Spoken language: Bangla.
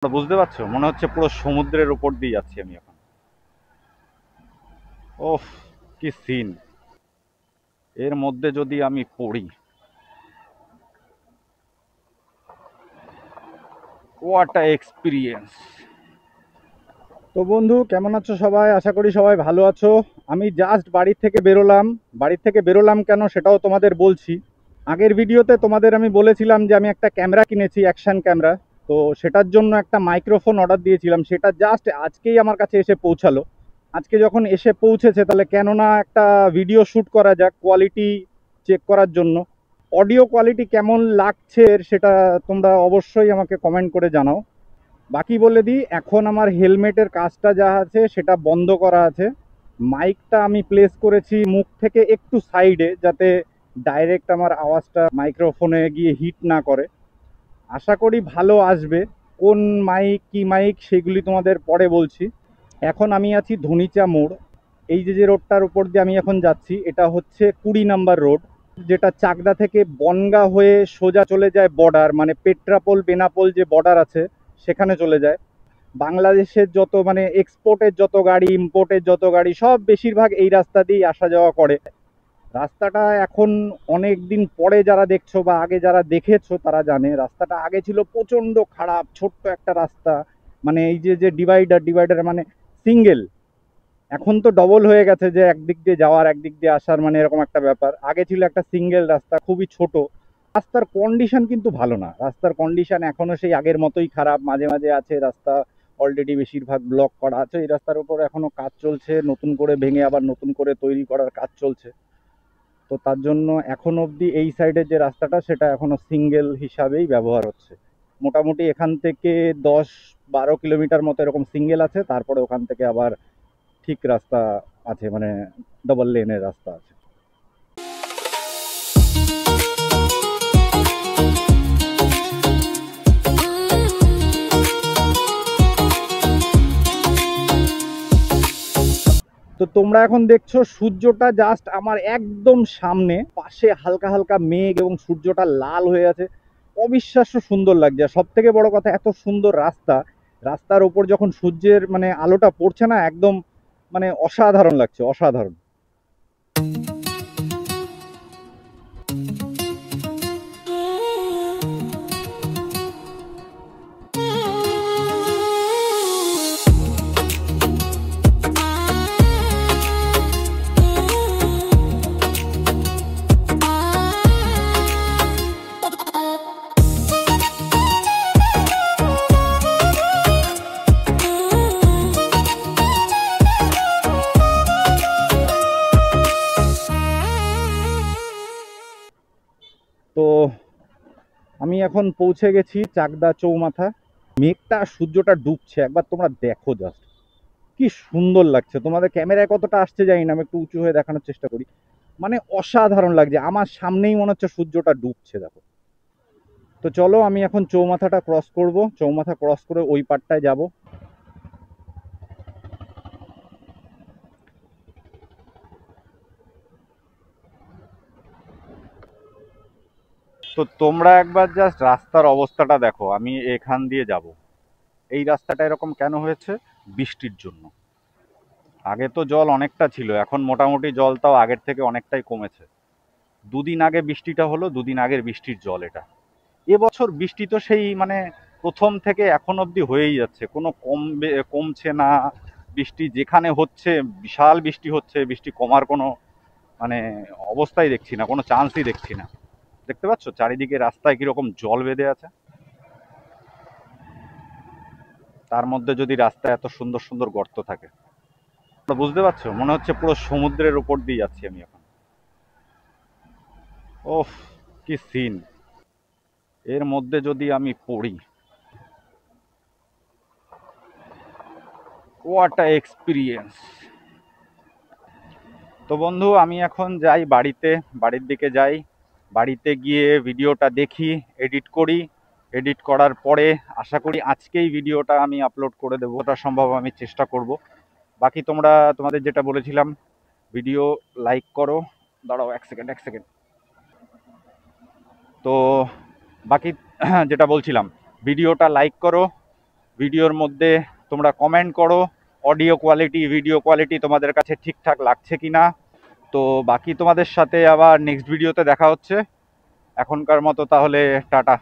বুঝতে পারছো, মনে হচ্ছে পুরো সমুদ্রের উপর দিয়ে যাচ্ছি আমি এখন। ওফ, কি সিন! এর মধ্যে যদি আমি পড়ি, হোয়াট আ এক্সপিরিয়েন্স! তো বন্ধু, কেমন আছো সবাই? আশা করি সবাই ভালো আছো। আমি জাস্ট বাড়ি থেকে বেরোলাম কেন সেটাও তোমাদের বলছি। আগের ভিডিওতে তোমাদের আমি বলেছিলাম যে আমি একটা ক্যামেরা কিনেছি, অ্যাকশন ক্যামেরা। তো সেটার জন্য একটা মাইক্রোফোন অর্ডার দিয়েছিলাম, সেটা জাস্ট আজকেই আমার কাছে এসে পৌঁছালো। আজকে যখন এসে পৌঁছেছে, তাহলে কেননা একটা ভিডিও শ্যুট করা যাক কোয়ালিটি চেক করার জন্য। অডিও কোয়ালিটি কেমন লাগছে সেটা তোমরা অবশ্যই আমাকে কমেন্ট করে জানাও। বাকি বলে দিই, এখন আমার হেলমেটের কাজটা যা আছে সেটা বন্ধ করা আছে। মাইকটা আমি প্লেস করেছি মুখ থেকে একটু সাইডে, যাতে ডাইরেক্ট আমার আওয়াজটা মাইক্রোফোনে গিয়ে হিট না করে। আশা করি ভালো আসবে। কোন মাইক কি মাইক সেগুলি তোমাদের পরে বলছি। এখন আমি আছি ধনিচা মোড়। এই যে যে রোডটার উপর দিয়ে আমি এখন যাচ্ছি, এটা হচ্ছে 20 নম্বর রোড, যেটা চাকদা থেকে বনগাঁ হয়ে সোজা চলে যায় বর্ডার, মানে পেট্রাপোল বেনাপোল যে বর্ডার আছে সেখানে চলে যায়। বাংলাদেশের যত মানে এক্সপোর্টের যত গাড়ি, ইম্পোর্টের যত গাড়ি, সব বেশিরভাগ এই রাস্তা দিয়েই আসা যাওয়া করে। রাস্তাটা এখন অনেক দিন পরে যারা দেখছো বা আগে যারা দেখেছো তারা জানে, রাস্তাটা আগে ছিল প্রচণ্ড খারাপ, ছোট্ট একটা রাস্তা। মানে এই যে যে ডিভাইডার মানে সিঙ্গেল, এখন তো ডবল হয়ে গেছে, যে একদিক দিয়ে যাওয়ার একদিক দিয়ে আসার মানে এরকম একটা ব্যাপার। আগে ছিল একটা সিঙ্গেল রাস্তা, খুবই ছোট। রাস্তার কন্ডিশন কিন্তু ভালো না, রাস্তার কন্ডিশন এখনো সেই আগের মতোই খারাপ। মাঝে মাঝে আছে রাস্তা অলরেডি বেশিরভাগ ব্লক করা আছে। এই রাস্তার উপর এখনো কাজ চলছে, নতুন করে ভেঙে আবার নতুন করে তৈরি করার কাজ চলছে। তো তার জন্য এখন অবধি এই সাইডের যে রাস্তাটা সেটা এখনো সিঙ্গেল হিসাবেই ব্যবহার হচ্ছে। মোটামুটি এখান থেকে 10-12 কিলোমিটার মতো এরকম সিঙ্গেল আছে, তারপরে ওখান থেকে আবার ঠিক রাস্তা আছে, মানে ডবল লেনের রাস্তা আছে। তো তোমরা এখন দেখছো সূর্যটা জাস্ট আমার একদম সামনে, পাশে হালকা হালকা মেঘ এবং সূর্যটা লাল হয়ে আছে। অবিশ্বাস্য সুন্দর লাগছে। সব থেকে বড় কথা, এত সুন্দর রাস্তা, রাস্তার ওপর যখন সূর্যের মানে আলোটা পড়ছে না, একদম মানে অসাধারণ লাগছে, অসাধারণ। তো আমি এখন পৌঁছে গেছি চাকদা চৌমাথা। মেঘটা আর সূর্যটা ডুবছে, একবার তোমরা দেখো জাস্ট কি সুন্দর লাগছে। তোমাদের ক্যামেরায় কতটা আসছে জানি না, আমি একটু উঁচু হয়ে দেখানোর চেষ্টা করি। মানে অসাধারণ লাগছে, আমার সামনেই মনে হচ্ছে সূর্যটা ডুবছে, দেখো। তো চলো আমি এখন চৌমাথাটা ক্রস করব, চৌমাথা ক্রস করে ওই পারটায় যাব। তো তোমরা একবার জাস্ট রাস্তার অবস্থাটা দেখো। আমি এখান দিয়ে যাব, এই রাস্তাটা এরকম কেন হয়েছে? বৃষ্টির জন্য। আগে তো জল অনেকটা ছিল, এখন মোটামুটি জলটাও আগের থেকে অনেকটাই কমেছে। দুদিন আগে বৃষ্টিটা হলো, দুদিন আগের বৃষ্টির জল এটা। এবছর বৃষ্টি তো সেই মানে প্রথম থেকে এখন অবধি হয়েই যাচ্ছে, কোনো কমছে না। বৃষ্টি যেখানে হচ্ছে, বিশাল বৃষ্টি হচ্ছে, বৃষ্টি কমার কোনো মানে অবস্থাই দেখছি না, কোনো চান্সই দেখছি না। দেখতে পাচ্ছ চারিদিকে রাস্তায় কিরকম জল বেঁধে আছে, তার মধ্যে যদি রাস্তায় এত সুন্দর সুন্দর গর্ত থাকে। বুঝতে পারছো, মনে হচ্ছে পুরো সমুদ্রের উপর দিয়ে যাচ্ছি আমি এখন। ওফ, কি সিন! এর মধ্যে যদি আমি পড়ি, হোয়াট আ এক্সপিরিয়েন্স! তো বন্ধু, আমি এখন যাই বাড়িতে, বাড়ির দিকে যাই। বাড়িতে গিয়ে ভিডিওটা দেখি, এডিট করি। এডিট করার পরে আশা করি আজকেই ভিডিওটা আমি আপলোড করে দেবো, ওটা সম্ভব আমি চেষ্টা করব। বাকি তোমরা, তোমাদের যেটা বলেছিলাম, ভিডিও লাইক করো। দাঁড়াও এক সেকেন্ড, এক সেকেন্ড। তো বাকি যেটা বলছিলাম, ভিডিওটা লাইক করো, ভিডিওর মধ্যে তোমরা কমেন্ট করো অডিও কোয়ালিটি ভিডিও কোয়ালিটি তোমাদের কাছে ঠিকঠাক লাগছে কি না। তো বাকি তোমাদের সাথে আবার নেক্সট ভিডিওতে দেখা হচ্ছে। এখনকার মতো তাহলে টাটা।